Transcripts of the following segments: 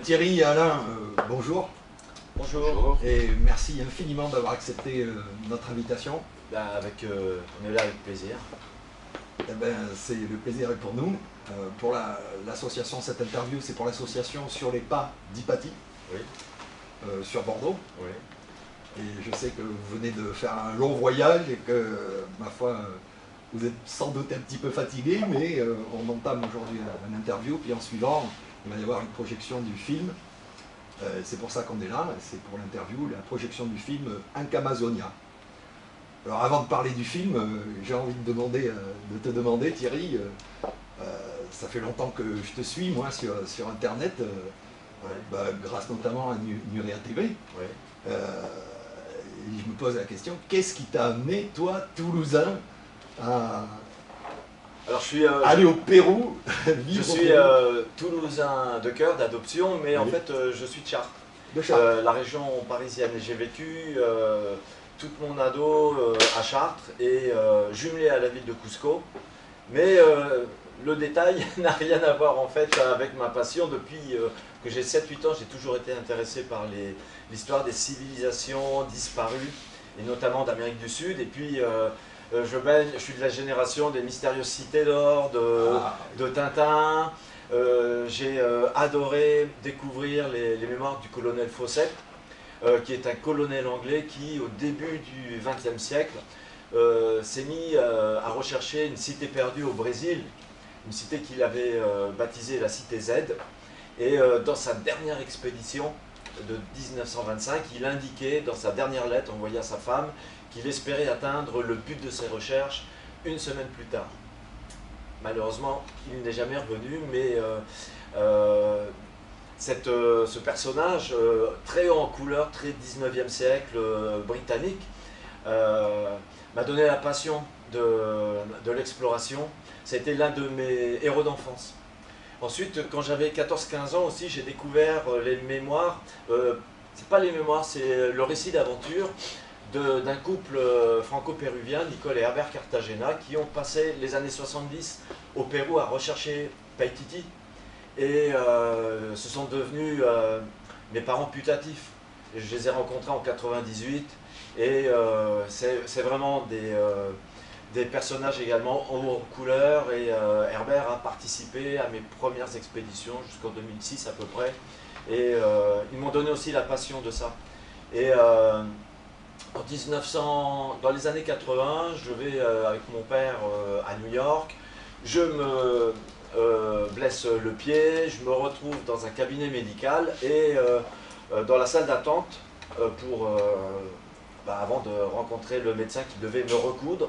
Thierry et Alain, bonjour. Bonjour. Et merci infiniment d'avoir accepté notre invitation. On est là avec plaisir. Eh ben, c'est le plaisir est pour nous. Pour l'association, cette interview, c'est pour l'association Sur les pas d'Hypatie, Oui, sur Bordeaux. oui. Et je sais que vous venez de faire un long voyage et que, ma foi, vous êtes sans doute un petit peu fatigué, mais on entame aujourd'hui une interview, puis en suivant, il va y avoir une projection du film. C'est pour ça qu'on est là, c'est pour l'interview, la projection du film Incamazonia. Alors avant de parler du film, j'ai envie de te demander, Thierry, ça fait longtemps que je te suis, moi, sur Internet, Ouais. grâce notamment à Nuria TV. Oui. Et je me pose la question, qu'est-ce qui t'a amené, toi, Toulousain, à Alors je suis, aller au Pérou, je vivre au suis Pérou, toulousain de cœur, d'adoption, mais en oui, fait je suis de Chartres, de Chartres? la région parisienne. J'ai vécu toute mon ado à Chartres et jumelé à la ville de Cusco. Mais le détail n'a rien à voir en fait avec ma passion. Depuis que j'ai 7-8 ans, j'ai toujours été intéressé par l'histoire des civilisations disparues, et notamment d'Amérique du Sud. Et puis je suis de la génération des mystérieuses cités d'or, Ah, de Tintin. J'ai adoré découvrir les mémoires du colonel Fawcett, qui est un colonel anglais qui, au début du XXe siècle, s'est mis à rechercher une cité perdue au Brésil, une cité qu'il avait baptisée la cité Z. Et dans sa dernière expédition de 1925, il indiquait dans sa dernière lettre envoyée à sa femme qu'il espérait atteindre le but de ses recherches une semaine plus tard. Malheureusement, il n'est jamais revenu, mais ce personnage, très haut en couleur, très 19e siècle britannique, m'a donné la passion de l'exploration. C'était l'un de mes héros d'enfance. Ensuite, quand j'avais 14-15 ans aussi, j'ai découvert les mémoires. C'est pas les mémoires, c'est le récit d'aventure d'un couple franco-péruvien, Nicole et Herbert Cartagena, qui ont passé les années 70 au Pérou à rechercher Paititi. Et ce sont devenus mes parents putatifs. Je les ai rencontrés en 98 et c'est vraiment des personnages également en couleur. Et Herbert a participé à mes premières expéditions jusqu'en 2006 à peu près. Et ils m'ont donné aussi la passion de ça. Et dans les années 80, je vais avec mon père à New York. Je me blesse le pied, je me retrouve dans un cabinet médical et dans la salle d'attente avant de rencontrer le médecin qui devait me recoudre.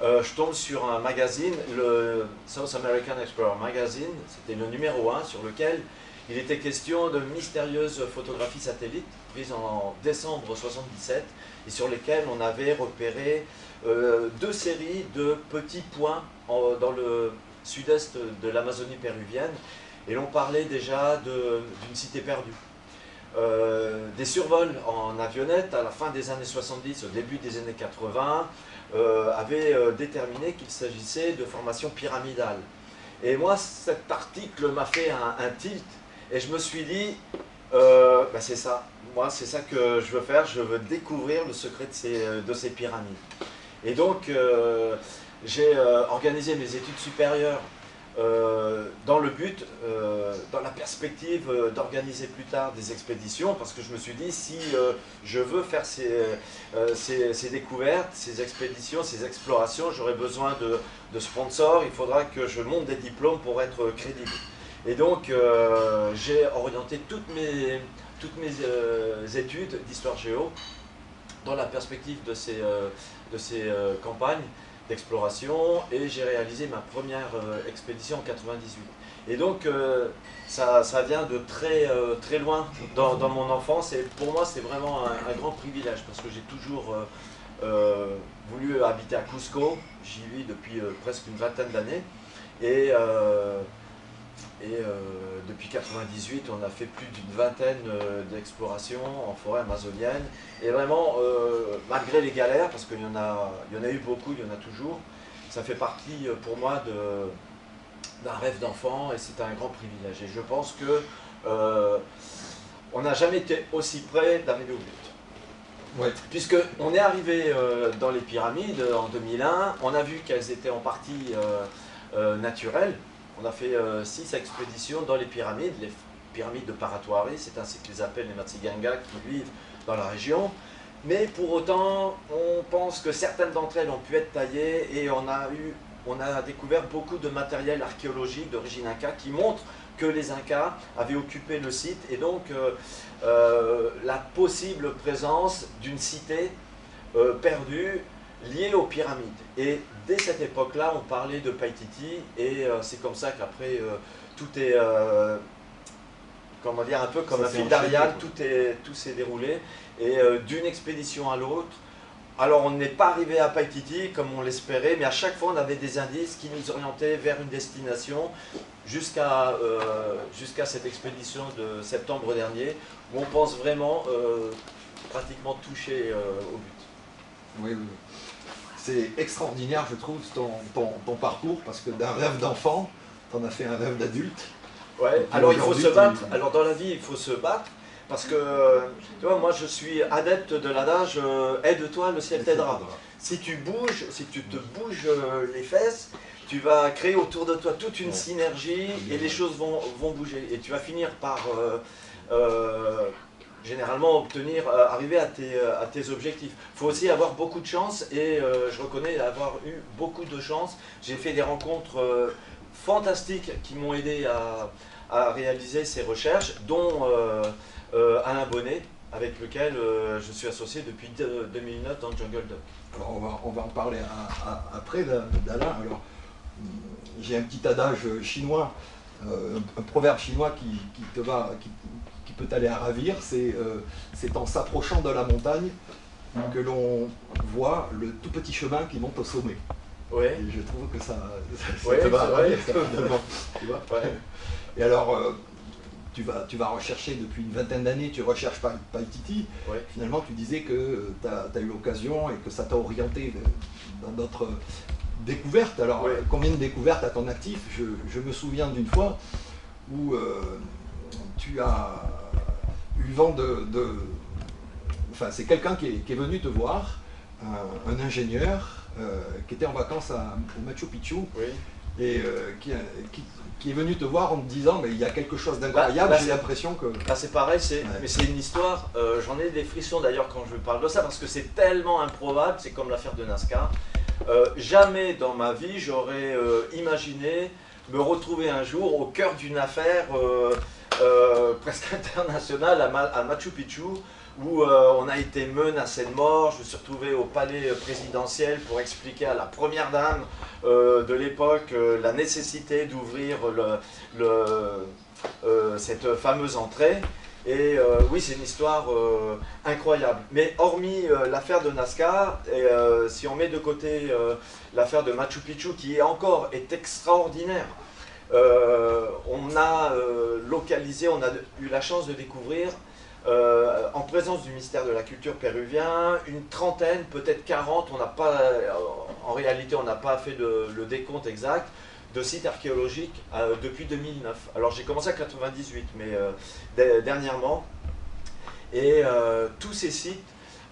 Je tombe sur un magazine, le South American Explorer Magazine, c'était le numéro 1 sur lequel il était question de mystérieuses photographies satellites prises en décembre 77 et sur lesquelles on avait repéré deux séries de petits points dans le sud-est de l'Amazonie péruvienne et l'on parlait déjà d'une cité perdue. Des survols en avionnette à la fin des années 70, au début des années 80, avaient déterminé qu'il s'agissait de formations pyramidales. Et moi, cet article m'a fait un tilt et je me suis dit, c'est ça. Moi, c'est ça que je veux faire. Je veux découvrir le secret de ces pyramides. Et donc, j'ai organisé mes études supérieures dans le but, dans la perspective d'organiser plus tard des expéditions, parce que je me suis dit, si je veux faire ces découvertes, ces expéditions, ces explorations, j'aurai besoin de sponsors, il faudra que je monte des diplômes pour être crédible. Et donc, j'ai orienté toutes mes études d'histoire géo dans la perspective de ces campagnes d'exploration et j'ai réalisé ma première expédition en 98. Et donc ça vient de très loin dans mon enfance et pour moi c'est vraiment un grand privilège parce que j'ai toujours voulu habiter à Cusco, j'y vis depuis presque une vingtaine d'années et depuis 98, on a fait plus d'une vingtaine d'explorations en forêt amazonienne. Et vraiment, malgré les galères, parce qu'il y en a eu beaucoup, il y en a toujours, ça fait partie pour moi d'un rêve d'enfant et c'est un grand privilège. Et je pense que on n'a jamais été aussi près d'arriver au but. Ouais. Puisqu'on est arrivé dans les pyramides en 2001, on a vu qu'elles étaient en partie naturelles. On a fait 6 expéditions dans les pyramides de Paratoari, c'est ainsi qu'ils appellent les Matsiganga qui vivent dans la région. Mais pour autant, on pense que certaines d'entre elles ont pu être taillées et on a découvert beaucoup de matériel archéologique d'origine inca qui montre que les Incas avaient occupé le site et donc la possible présence d'une cité perdue liée aux pyramides. Et dès cette époque-là, on parlait de Paititi et c'est comme ça qu'après tout est, comment dire, un peu comme un fil d'Ariane, tout s'est déroulé et d'une expédition à l'autre. Alors on n'est pas arrivé à Paititi comme on l'espérait, mais à chaque fois on avait des indices qui nous orientaient vers une destination jusqu'à cette expédition de septembre dernier, où on pense vraiment pratiquement toucher au but. Oui, oui. C'est extraordinaire, je trouve, ton parcours, parce que d'un rêve d'enfant, tu en as fait un rêve d'adulte. Ouais. Alors il faut se battre, alors dans la vie il faut se battre, parce que tu vois, moi je suis adepte de l'adage aide-toi, le ciel t'aidera. Si tu te bouges les fesses, tu vas créer autour de toi toute une synergie et les choses vont bouger. Et tu vas finir par généralement arriver à tes objectifs. Il faut aussi avoir beaucoup de chance et je reconnais avoir eu beaucoup de chance. J'ai fait des rencontres fantastiques qui m'ont aidé à réaliser ces recherches, dont Alain Bonnet, avec lequel je suis associé depuis 2009 dans Jungle Doc. Alors on va en parler après d'Alain. Alors, j'ai un petit adage chinois, un proverbe chinois qui peut t'aller à ravir, c'est en s'approchant de la montagne que l'on voit le tout petit chemin qui monte au sommet. Ouais. Et je trouve que ça ouais, te va à ravir, ça, finalement. Tu vois ouais. Et alors, tu vas rechercher depuis une vingtaine d'années, tu recherches Paititi. Ouais. Finalement, tu disais que tu as eu l'occasion et que ça t'a orienté dans d'autres découvertes. Alors, ouais. Combien de découvertes à ton actif? Je me souviens d'une fois où tu as eu vent Enfin, c'est quelqu'un qui est venu te voir, un ingénieur qui était en vacances au Machu Picchu. Oui. Et qui est venu te voir en te disant mais il y a quelque chose d'incroyable, j'ai l'impression que... c'est pareil, mais c'est une histoire, j'en ai des frissons d'ailleurs quand je parle de ça, parce que c'est tellement improbable, c'est comme l'affaire de Nazca. Jamais dans ma vie j'aurais imaginé me retrouver un jour au cœur d'une affaire presque internationale à Machu Picchu, où on a été menacé de mort. Je me suis retrouvé au palais présidentiel pour expliquer à la première dame de l'époque la nécessité d'ouvrir cette fameuse entrée. Et oui, c'est une histoire incroyable. Mais hormis l'affaire de Nazca, si on met de côté l'affaire de Machu Picchu, qui est extraordinaire, on a localisé, on a eu la chance de découvrir en présence du ministère de la Culture péruvien, une trentaine, peut-être 40, en réalité on n'a pas fait le décompte exact, de sites archéologiques depuis 2009. Alors j'ai commencé à 98, mais dernièrement, et tous ces sites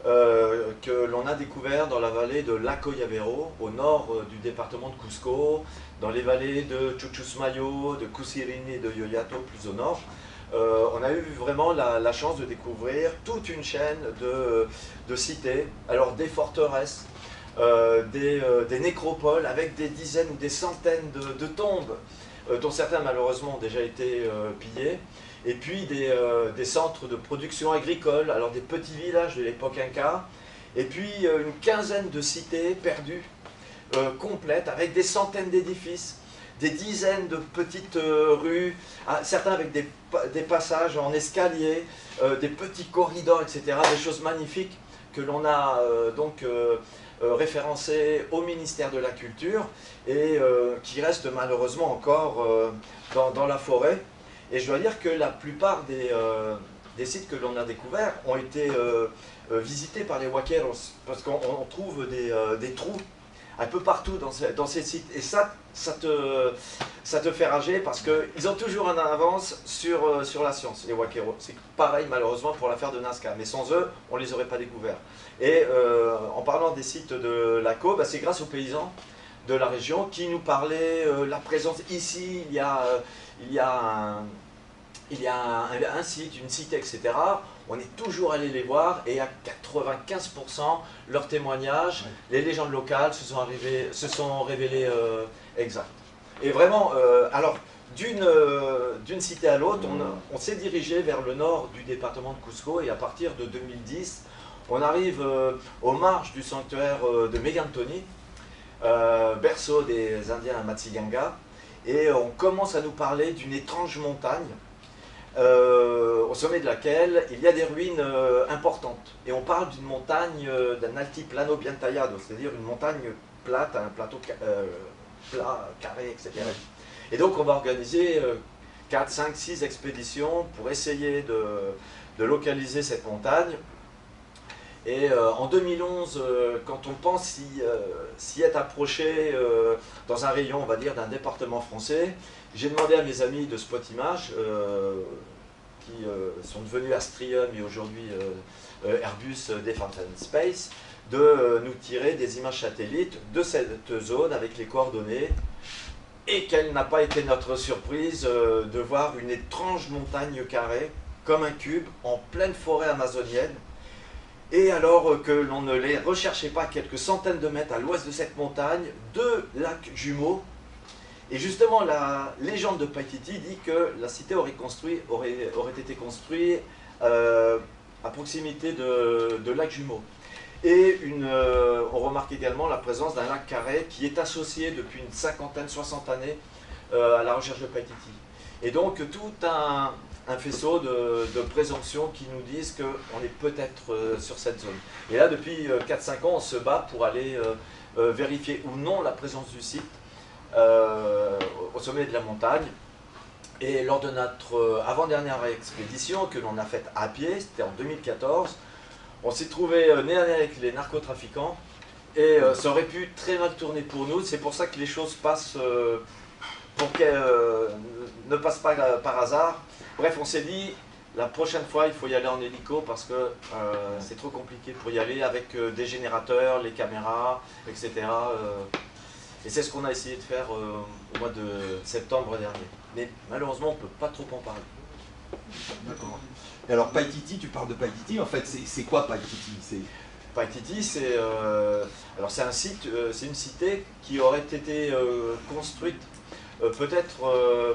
que l'on a découverts dans la vallée de Lacoyavero, au nord du département de Cusco, dans les vallées de Chuchusmayo, de Cusirini et de Yoyato, plus au nord, on a eu vraiment la chance de découvrir toute une chaîne de cités, alors des forteresses, des nécropoles avec des dizaines ou des centaines de tombes, dont certains malheureusement ont déjà été pillés, et puis des centres de production agricole, alors des petits villages de l'époque Inca, et puis une quinzaine de cités perdues, complètes, avec des centaines d'édifices, des dizaines de petites rues, certains avec des passages en escalier, des petits corridors, etc., des choses magnifiques que l'on a référencées au ministère de la Culture et qui restent malheureusement encore dans la forêt. Et je dois dire que la plupart des sites que l'on a découverts ont été visités par les Huaqueros, parce qu'on trouve des trous un peu partout dans ces sites. Et ça te fait rager parce qu'ils ont toujours un avance sur la science, les Wakeros. C'est pareil malheureusement pour l'affaire de Nazca, mais sans eux, on ne les aurait pas découverts. Et en parlant des sites de l'ACO, c'est grâce aux paysans de la région qui nous parlaient la présence ici, il y a un site, une cité, etc. On est toujours allé les voir et à 95%, leurs témoignages, les légendes locales se sont révélées exactes. Et vraiment, alors, d'une cité à l'autre, on s'est dirigé vers le nord du département de Cusco et à partir de 2010, on arrive aux marges du sanctuaire de Megantoni, berceau des Indiens Matsiganga, et on commence à nous parler d'une étrange montagne au sommet de laquelle il y a des ruines importantes. Et on parle d'une montagne, d'un altiplano bien taillado, c'est-à-dire une montagne plate, un plateau plat, carré, etc. Et donc on va organiser 4, 5, 6 expéditions pour essayer de localiser cette montagne. Et en 2011, quand on pense s'y être approché dans un rayon, on va dire, d'un département français, j'ai demandé à mes amis de Spot Image, qui sont devenus Astrium et aujourd'hui Airbus Defence and Space, de nous tirer des images satellites de cette zone avec les coordonnées. Et quelle n'a pas été notre surprise de voir une étrange montagne carrée, comme un cube, en pleine forêt amazonienne. Et alors que l'on ne les recherchait pas quelques centaines de mètres à l'ouest de cette montagne, deux lacs jumeaux. Et justement, la légende de Paititi dit que la cité aurait été construite à proximité de lacs jumeaux. Et on remarque également la présence d'un lac carré qui est associé depuis une 50aine, 60 années à la recherche de Paititi. Et donc tout un faisceau de présomptions qui nous disent qu'on est peut-être sur cette zone. Et là, depuis 4-5 ans, on se bat pour aller vérifier ou non la présence du site au sommet de la montagne. Et lors de notre avant-dernière expédition que l'on a faite à pied, c'était en 2014, on s'est trouvé nez à nez avec les narcotrafiquants et ça aurait pu très mal tourner pour nous. C'est pour ça que les choses passent ne passent pas par hasard. Bref, on s'est dit, la prochaine fois, il faut y aller en hélico parce que c'est trop compliqué pour y aller avec des générateurs, les caméras, etc. Et c'est ce qu'on a essayé de faire au mois de septembre dernier. Mais malheureusement, on ne peut pas trop en parler. D'accord. Et alors, Paititi, tu parles de Paititi, en fait, c'est quoi Paititi? Paititi, c'est un site, c'est une cité qui aurait été construite peut-être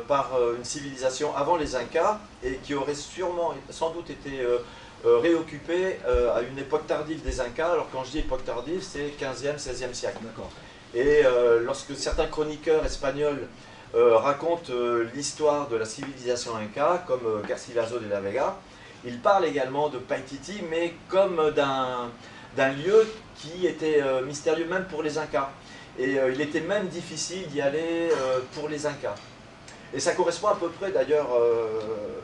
par une civilisation avant les Incas et qui aurait sans doute été réoccupée à une époque tardive des Incas. Alors quand je dis époque tardive, c'est 15e, 16e siècle. Et lorsque certains chroniqueurs espagnols racontent l'histoire de la civilisation Inca, comme Garcilaso de la Vega, ils parlent également de Paititi, mais comme d'un lieu qui était mystérieux même pour les Incas. Et il était même difficile d'y aller pour les Incas. Et ça correspond à peu près d'ailleurs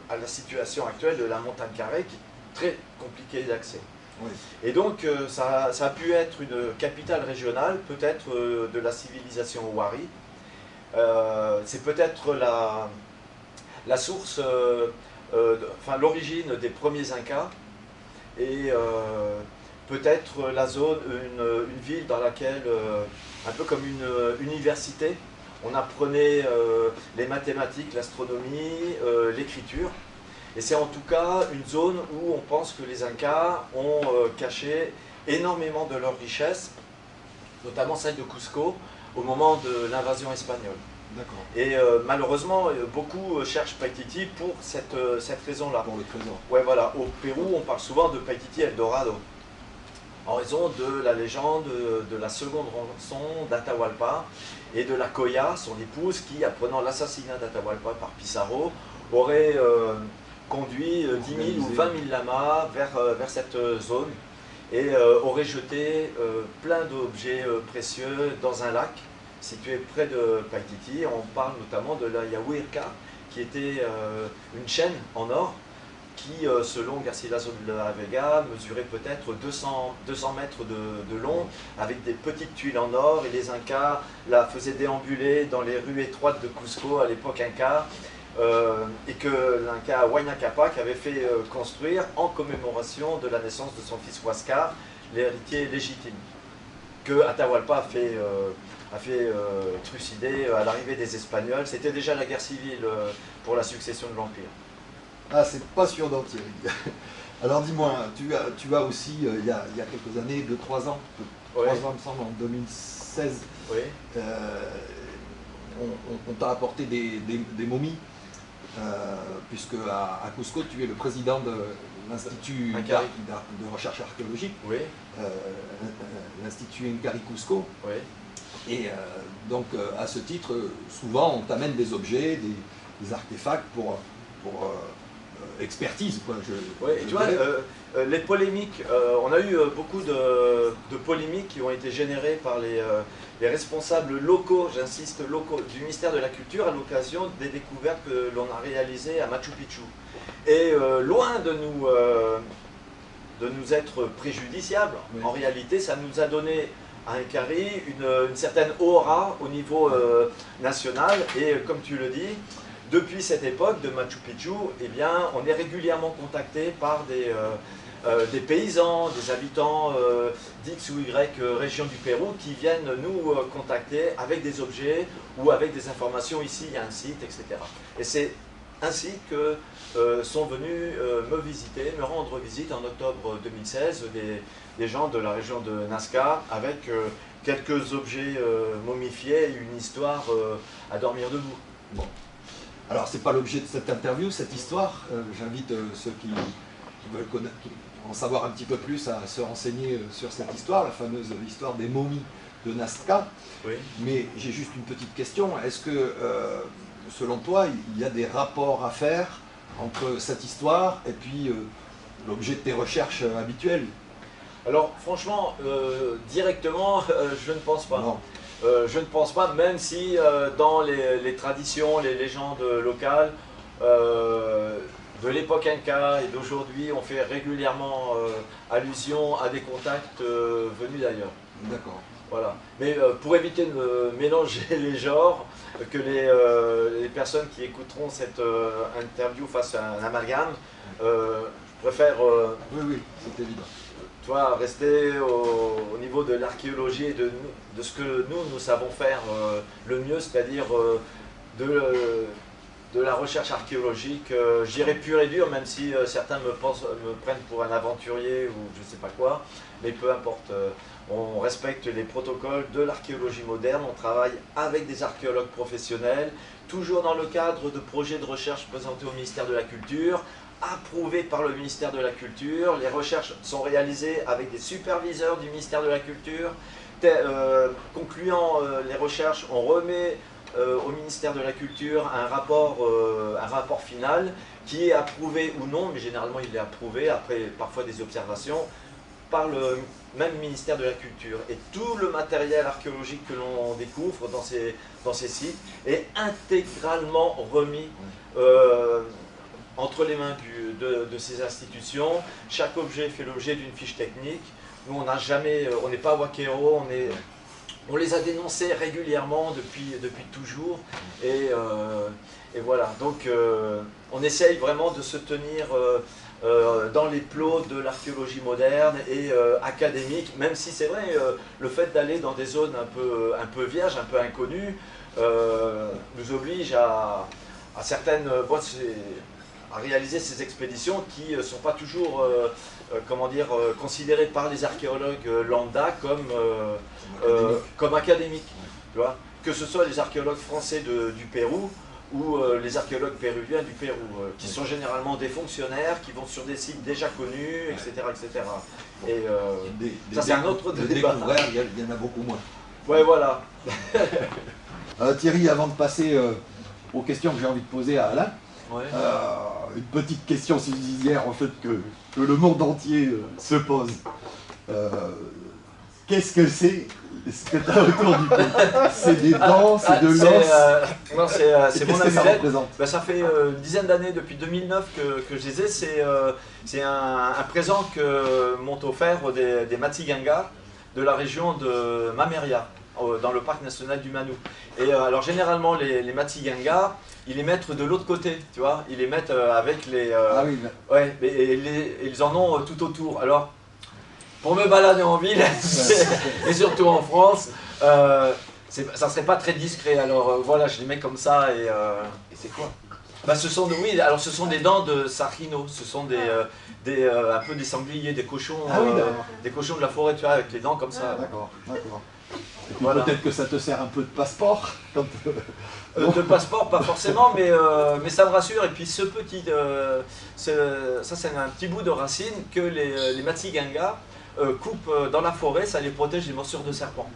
à la situation actuelle de la montagne carrée qui est très compliquée d'accès. Oui. Et donc ça a pu être une capitale régionale, peut-être de la civilisation Wari. C'est peut-être la source, l'origine des premiers Incas. Et peut-être la zone, une ville dans laquelle, un peu comme une université, on apprenait les mathématiques, l'astronomie, l'écriture. Et c'est en tout cas une zone où on pense que les Incas ont caché énormément de leurs richesses, notamment celle de Cusco, au moment de l'invasion espagnole. Et malheureusement, beaucoup cherchent Paititi pour cette raison-là. Pour le trésor. Ouais, voilà. Au Pérou, on parle souvent de Paititi Eldorado, en raison de la légende de la seconde rançon d'Atahualpa et de la Coya, son épouse, qui, apprenant l'assassinat d'Atahualpa par Pizarro, aurait conduit 10 000 ou 20 000 lamas vers cette zone et aurait jeté plein d'objets précieux dans un lac situé près de Paititi. On parle notamment de la Yahuirca, qui était une chaîne en or qui, selon Garcilaso de la Vega, mesurait peut-être 200 mètres de long, avec des petites tuiles en or, et les Incas la faisaient déambuler dans les rues étroites de Cusco, à l'époque Inca, et que l'Inca Huayna Capac avait fait construire en commémoration de la naissance de son fils Huascar, l'héritier légitime, que Atahualpa a fait trucider à l'arrivée des Espagnols. C'était déjà la guerre civile pour la succession de l'Empire. Ah, c'est passionnant, Thierry. Alors dis-moi, tu as aussi, il y a quelques années, 2-3 ans, 3 ans il me semble, en 2016, Oui. On t'a apporté des momies, puisque à Cusco, tu es le président de l'Institut de recherche archéologique, oui. l'Institut Incari Cusco. Oui. Et donc, à ce titre, souvent, on t'amène des objets, des artefacts pour expertise, quoi. Tu vois, les polémiques, on a eu beaucoup de polémiques qui ont été générées par les responsables locaux, j'insiste, locaux, du ministère de la Culture à l'occasion des découvertes que l'on a réalisées à Machu Picchu. Et loin de nous être préjudiciables, oui. En réalité, ça nous a donné à Incari une certaine aura au niveau national, et comme tu le dis, depuis cette époque de Machu Picchu, eh bien, on est régulièrement contacté par des paysans, des habitants d'X ou Y région du Pérou qui viennent nous contacter avec des objets ou avec des informations. Ici, il y a un site, etc. Et c'est ainsi que sont venus me rendre visite en octobre 2016, des gens de la région de Nazca avec quelques objets momifiés et une histoire à dormir debout. Bon. Alors, ce n'est pas l'objet de cette interview, cette histoire. J'invite ceux qui veulent en savoir un petit peu plus à se renseigner sur cette histoire, la fameuse histoire des momies de Nazca. Oui. Mais j'ai juste une petite question. Est-ce que, selon toi, il y a des rapports à faire entre cette histoire et puis l'objet de tes recherches habituelles? Alors, franchement, directement, je ne pense pas. Non. Je ne pense pas, même si dans les traditions, les légendes locales de l'époque Inca et d'aujourd'hui, on fait régulièrement allusion à des contacts venus d'ailleurs. D'accord. Voilà. Mais pour éviter de mélanger les genres, que les personnes qui écouteront cette interview fassent un amalgame, je préfère... oui, c'est évident. Toi, rester au niveau de l'archéologie et de ce que nous savons faire le mieux, c'est-à-dire de la recherche archéologique, je dirais pure et dure, même si certains me prennent pour un aventurier ou je ne sais pas quoi, mais peu importe. On respecte les protocoles de l'archéologie moderne, on travaille avec des archéologues professionnels, toujours dans le cadre de projets de recherche présentés au ministère de la Culture, approuvés par le ministère de la Culture. Les recherches sont réalisées avec des superviseurs du ministère de la Culture. Concluant les recherches, on remet au ministère de la Culture un rapport final qui est approuvé ou non, mais généralement il est approuvé après parfois des observations par le même ministère de la Culture. Et tout le matériel archéologique que l'on découvre dans ces sites est intégralement remis entre les mains de ces institutions. Chaque objet fait l'objet d'une fiche technique. Nous, on n'est pas Wakero, on les a dénoncés régulièrement depuis toujours. Et voilà, donc on essaye vraiment de se tenir dans les plots de l'archéologie moderne et académique, même si c'est vrai, le fait d'aller dans des zones un peu vierges, un peu inconnues, nous oblige à certaines à réaliser ces expéditions qui ne sont pas toujours considérées par les archéologues lambda comme académiques. Tu vois, que ce soit les archéologues français du Pérou ou les archéologues péruviens du Pérou, qui sont généralement des fonctionnaires, qui vont sur des sites déjà connus, etc. etc. Et ça c'est un autre débat. Il y en a beaucoup moins. Ouais, voilà. Thierry, avant de passer aux questions que j'ai envie de poser à Alain, ouais. Une petite question subsidiaire en fait que le monde entier se pose. qu'est-ce que c'est ce que tu as autour du cou? C'est des dents, c'est de l'os? Non, c'est mon amulette. Ça ça fait une dizaine d'années, depuis 2009 que je les ai. C'est un présent que m'ont offert des Matsigangas de la région de Mameria, dans le parc national du Manu. Et alors généralement les Matsigangas, ils les mettent de l'autre côté, tu vois, ils les mettent avec les... ah oui, ouais, et ils en ont tout autour. Alors, pour me balader en ville, et surtout en France, ça serait pas très discret. Alors voilà, je les mets comme ça et c'est quoi? Bah, ce sont des dents de sarino, ce sont un peu des sangliers, des cochons, des cochons de la forêt, tu vois, avec les dents comme ça. D'accord, d'accord. Et puis peut-être que ça te sert un peu de passeport quand... De passeport, pas forcément, mais ça me rassure. Et puis ça c'est un petit bout de racine que les Matsigangas coupent dans la forêt, ça les protège des morsures de serpents.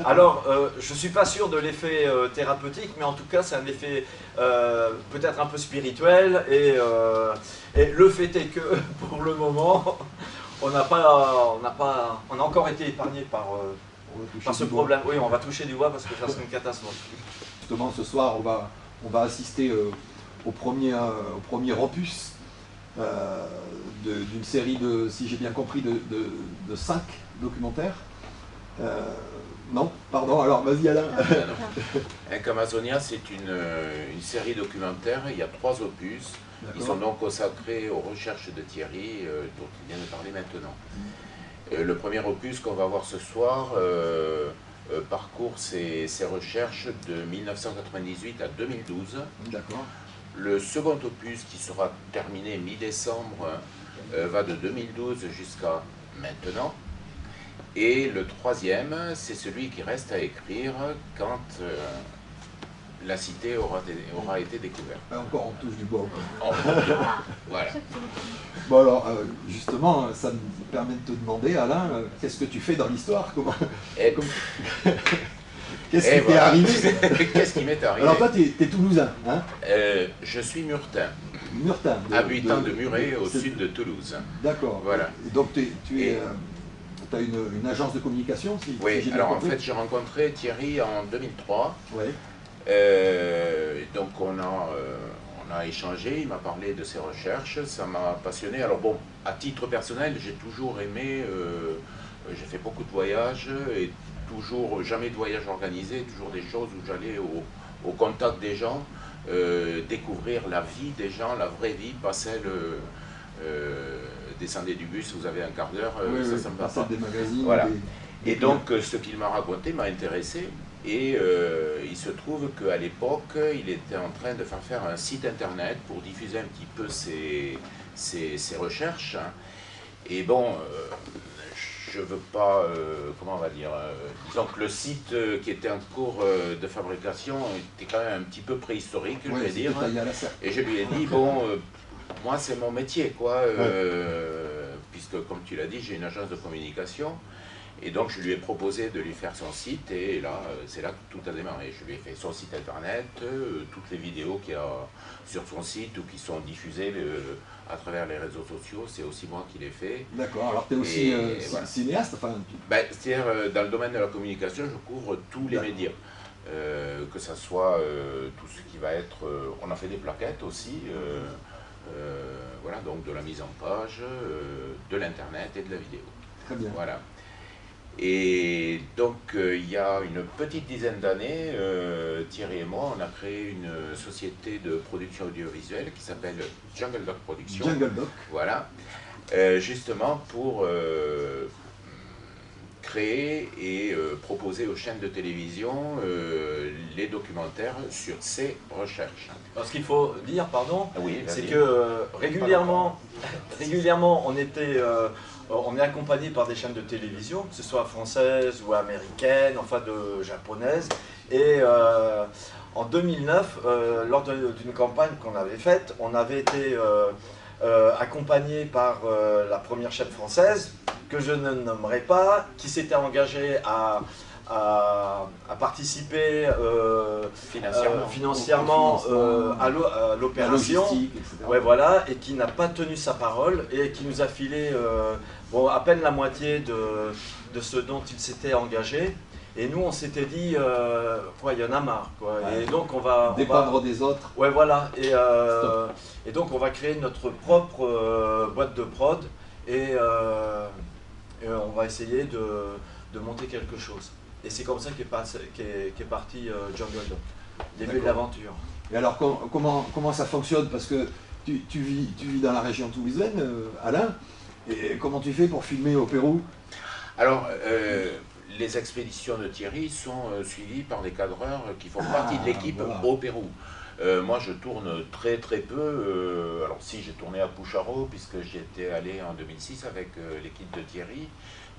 Alors, je ne suis pas sûr de l'effet thérapeutique, mais en tout cas, c'est un effet peut-être un peu spirituel. Et le fait est que, pour le moment, on a encore été épargné par ce problème. Oui, on va toucher du bois parce que ça serait une catastrophe. Justement, ce soir, on va assister au premier opus d'une série de, si j'ai bien compris, de 5 documentaires. Non, pardon, alors vas-y Alain. Incamazonia, c'est une série documentaire, il y a 3 opus. Ils sont donc consacrés aux recherches de Thierry, dont il vient de parler maintenant. Le premier opus qu'on va voir ce soir parcourt ses recherches de 1998 à 2012. D'accord. Le second opus, qui sera terminé mi-décembre, va de 2012 jusqu'à maintenant. Et le troisième, c'est celui qui reste à écrire quand la cité aura été découverte. Encore on touche du bois. Voilà. Bon alors, justement, ça me permet de te demander, Alain, qu'est-ce que tu fais dans l'histoire? Qu'est-ce qui t'est arrivé? Qu'est-ce qui m'est arrivé? Alors toi, t'es toulousain, hein? Je suis murtin. Murtin. Habitant de Muret, au sud de Toulouse. D'accord. Voilà. Et donc tu as une agence de communication, oui, si alors en fait j'ai rencontré Thierry en 2003. Oui. Donc on a échangé, il m'a parlé de ses recherches, ça m'a passionné. Alors bon, à titre personnel, j'ai toujours aimé, j'ai fait beaucoup de voyages et jamais de voyage organisé, toujours des choses où j'allais au contact des gens, découvrir la vie des gens, la vraie vie, pas celle... descendez du bus, vous avez un quart d'heure, ça me passe pas. Des magazines. Voilà. Et donc ce qu'il m'a raconté m'a intéressé. Et il se trouve qu'à l'époque, il était en train de faire un site internet pour diffuser un petit peu ses recherches. Et bon, je veux pas, comment on va dire, disons que le site qui était en cours de fabrication était quand même un petit peu préhistorique, je vais dire. Et je lui ai dit, bon, moi c'est mon métier, quoi, puisque comme tu l'as dit, j'ai une agence de communication. Et donc je lui ai proposé de lui faire son site et là, c'est là que tout a démarré. Je lui ai fait son site internet, toutes les vidéos qu'il y a sur son site ou qui sont diffusées à travers les réseaux sociaux, c'est aussi moi qui l'ai fait. D'accord, alors tu es aussi voilà. cinéaste, enfin... C'est-à-dire, dans le domaine de la communication, je couvre tous les médias. Que ce soit tout ce qui va être... on a fait des plaquettes aussi, voilà, donc de la mise en page, de l'internet et de la vidéo. Très bien. Voilà. Et donc, il y a une petite dizaine d'années, Thierry et moi, on a créé une société de production audiovisuelle qui s'appelle Jungle Doc Production. Jungle Doc. Voilà. Justement pour créer et proposer aux chaînes de télévision les documentaires sur ces recherches. Alors, ce qu'il faut dire, pardon, oui, c'est que régulièrement, on est accompagné par des chaînes de télévision, que ce soit françaises ou américaines, enfin japonaises. Et en 2009, lors d'une campagne qu'on avait faite, on avait été accompagné par la première chaîne française, que je ne nommerai pas, qui s'était engagée à à participer financièrement à la l'opération, logistique, etc. ouais, voilà, et qui n'a pas tenu sa parole et qui nous a filé bon, à peine la moitié de ce dont il s'était engagé. Et nous, on s'était dit, il y en a marre, quoi. Ouais. Et donc, on va dépendre des autres. Ouais, voilà. Et donc, on va créer notre propre boîte de prod et on va essayer de monter quelque chose. Et c'est comme ça qu'est parti Jungle Dog, début de l'aventure. Et alors, comment ça fonctionne? Parce que tu vis dans la région toulousaine, Alain, et comment tu fais pour filmer au Pérou? Alors, les expéditions de Thierry sont suivies par des cadreurs qui font partie de l'équipe au Pérou. Moi, je tourne très peu. Alors, si, j'ai tourné à Pucharo, puisque j'y étais allé en 2006 avec l'équipe de Thierry.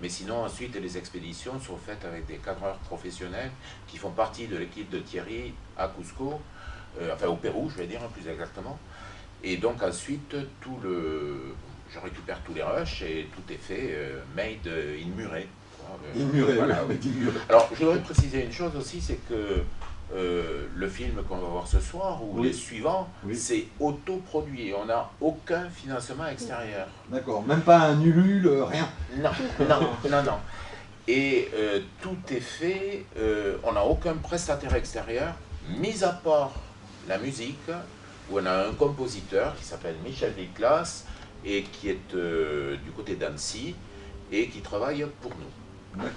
Mais sinon, ensuite, les expéditions sont faites avec des cadreurs professionnels qui font partie de l'équipe de Thierry à Cusco, enfin au Pérou, je vais dire plus exactement. Et donc, ensuite, je récupère tous les rushs et tout est fait made in Muret. Voilà. Alors, je voudrais préciser une chose aussi, c'est que le film qu'on va voir ce soir, ou les suivants, c'est autoproduit. On n'a aucun financement extérieur. D'accord, même pas un Ulule, rien. Non. Et tout est fait, on n'a aucun prestataire extérieur, mis à part la musique, où on a un compositeur qui s'appelle Michel Viclas, et qui est du côté d'Annecy, et qui travaille pour nous.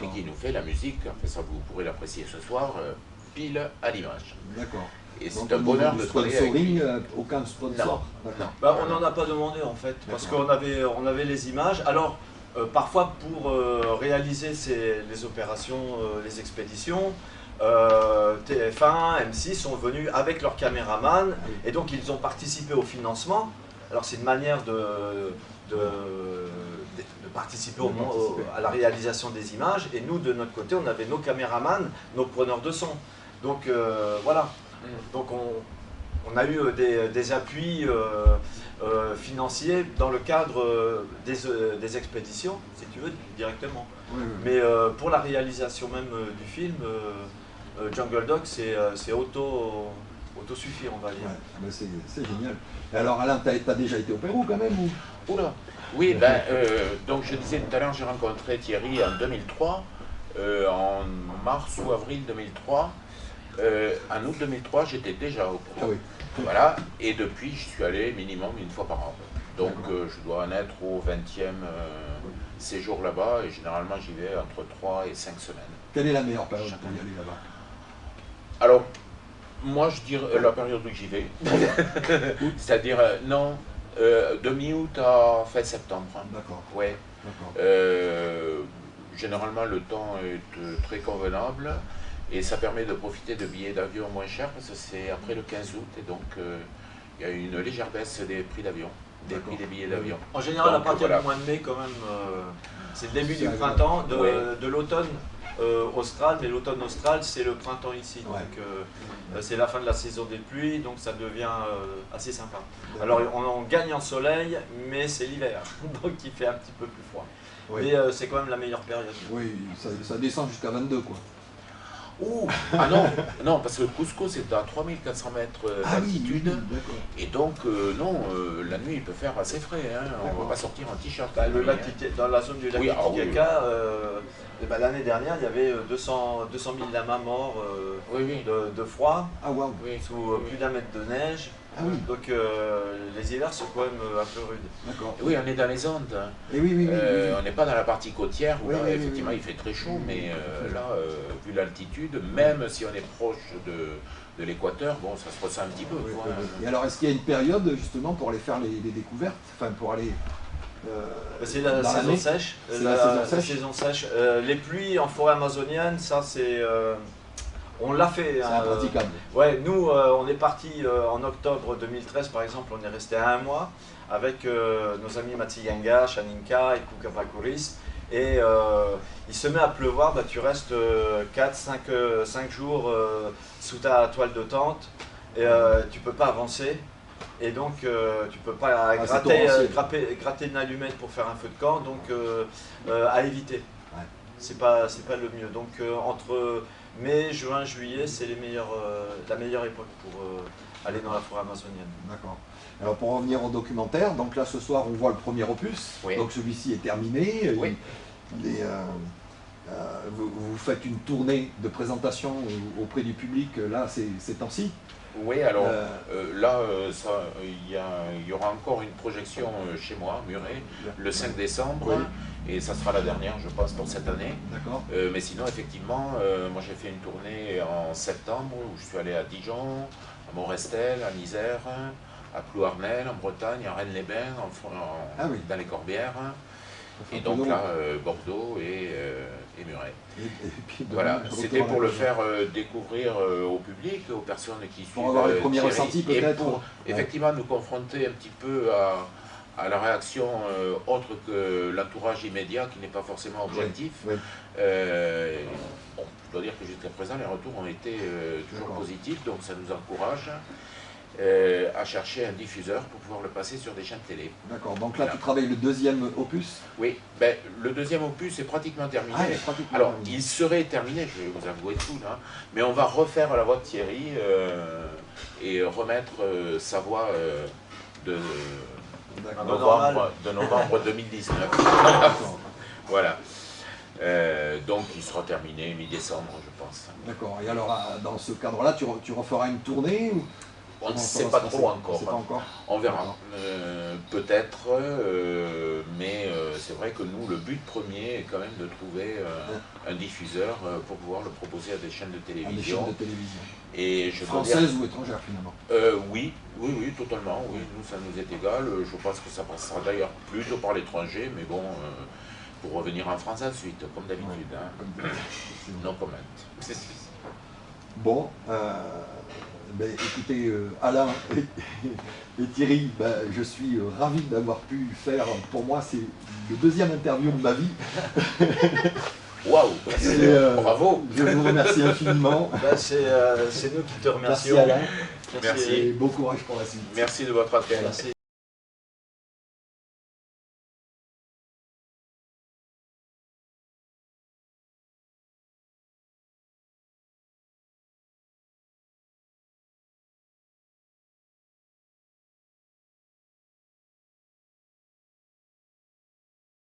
Et qui nous fait la musique, enfin ça vous pourrez l'apprécier ce soir, pile à l'image. D'accord. Et c'est un bonheur de travailler avec lui. Aucun sponsor? Non. Bah, on n'en a pas demandé en fait, parce qu'on avait les images. Alors, parfois pour réaliser les opérations, les expéditions, TF1, M6 sont venus avec leurs caméramans, et donc ils ont participé au financement. Alors c'est une manière de participer à la réalisation des images, et nous de notre côté on avait nos caméramans, nos preneurs de son. Donc voilà, donc on a eu des appuis financiers dans le cadre des expéditions, si tu veux, directement. Mais pour la réalisation même du film, Jungle Dog c'est autosuffi, on va dire. Ouais, c'est génial. Et alors Alain, tu as déjà été au Pérou quand même ou... Oula. Oui, donc je disais tout à l'heure, j'ai rencontré Thierry en 2003, en mars ou avril 2003. En août 2003, j'étais déjà au Pérou. Voilà, et depuis, je suis allé minimum une fois par an. Donc je dois en être au 20e séjour là-bas, et généralement j'y vais entre 3 et 5 semaines. Quelle est la meilleure période pour y aller là-bas? Alors, moi je dirais la période où j'y vais, c'est-à-dire, de mi-août à fin septembre. D'accord. Ouais. Généralement, le temps est très convenable et ça permet de profiter de billets d'avion moins chers parce que c'est après le 15 août et donc il y a une légère baisse des prix d'avion, des prix des billets d'avion. En général, à partir du mois de mai, quand même, c'est le début du printemps, de l'automne austral, mais l'automne austral, c'est le printemps ici. Donc c'est la fin de la saison des pluies, donc ça devient assez sympa. Alors on gagne en soleil, mais c'est l'hiver, donc il fait un petit peu plus froid. Mais c'est quand même la meilleure période. Oui, ça descend jusqu'à 22 quoi. Ouh, non, parce que Cusco c'est à 3400 mètres d'altitude, et donc la nuit il peut faire assez frais, hein, on ne va pas sortir en t-shirt. Le lac dans la zone du lac Titicaca, l'année dernière il y avait 200 000 lamas morts de froid, sous plus d'1 mètre de neige. Donc les hivers sont quand même un peu rudes. Oui, on est dans les Andes. On n'est pas dans la partie côtière où là, effectivement il fait très chaud, mais là, vu l'altitude, même si on est proche de l'équateur, bon, ça se ressent un petit peu. Et alors, est-ce qu'il y a une période justement pour aller faire les découvertes, enfin pour aller... c'est la saison sèche. La saison sèche. Les pluies en forêt amazonienne, ça c'est... on l'a fait. C'est impraticable. Nous, on est parti en octobre 2013, par exemple, on est resté 1 mois avec nos amis Matsiganga, Shaninka et Kukavakuris. Et il se met à pleuvoir, tu restes 4-5 jours sous ta toile de tente et tu ne peux pas avancer. Et donc tu ne peux pas gratter une allumette pour faire un feu de camp, donc à éviter. c'est pas le mieux. Donc entre mai, juin, juillet, c'est la meilleure époque pour aller dans la forêt amazonienne. D'accord. Alors pour revenir au documentaire, donc là ce soir on voit le premier opus, Oui. donc celui-ci est terminé. Oui. Vous faites une tournée de présentation auprès du public là ces temps-ci. Oui, alors là, il y aura encore une projection chez moi, à Muret, le 5 décembre, Oui. et ça sera la dernière, je pense, pour cette année. D'accord. Mais sinon, effectivement, moi j'ai fait une tournée en septembre où je suis allé à Dijon, à Montrestel, à Misère, à Plouarnel, en Bretagne, à Rennes-les-Bains, Ah oui. dans les Corbières, et Bordeaux. donc là, Bordeaux et Muret. Et puis Voilà, demain, c'était retour à pour la le région. faire découvrir au public, aux personnes qui suivent Pour avoir les premiers Thierry, ressentis et peut-être. pour effectivement nous confronter un petit peu à la réaction autre que l'entourage immédiat qui n'est pas forcément objectif. Oui. Bon, je dois dire que jusqu'à présent les retours ont été toujours positifs, donc ça nous encourage à chercher un diffuseur pour pouvoir le passer sur des chaînes télé. D'accord, donc là tu travailles le deuxième opus. Oui, ben, le deuxième opus est pratiquement terminé. Ah, il est pratiquement Alors, terminé. il serait terminé, je vais vous avouer tout là, mais on va refaire la voix de Thierry et remettre sa voix de D'accord. novembre 2019. D'accord. Voilà. Donc, il sera terminé mi-décembre, je pense. D'accord, et alors dans ce cadre-là, tu referas une tournée ou... On ne Comment sait ça pas va se trop passer? encore. C'est pas encore. On verra. D'accord. Peut-être, mais c'est vrai que nous, le but premier est quand même de trouver un diffuseur pour pouvoir le proposer à des chaînes de Ah, des télévision. chaînes de télévision. Et je dois dire, Françaises ou étrangères finalement. oui, totalement. Oui, nous, ça nous est égal. Je pense que ça passera d'ailleurs plutôt par l'étranger, mais bon, pour revenir en France ensuite, comme d'habitude. Ouais, Hein. comme d'habitude. No comment. Bon, ben, écoutez, Alain et Thierry, ben, je suis ravi d'avoir pu faire, pour moi c'est le deuxième interview de ma vie. Waouh, Et, bravo. Je vous remercie infiniment. Ben, c'est nous qui te remercions. Merci Alain, Merci. et bon courage pour la suite. Merci de votre appel. Merci.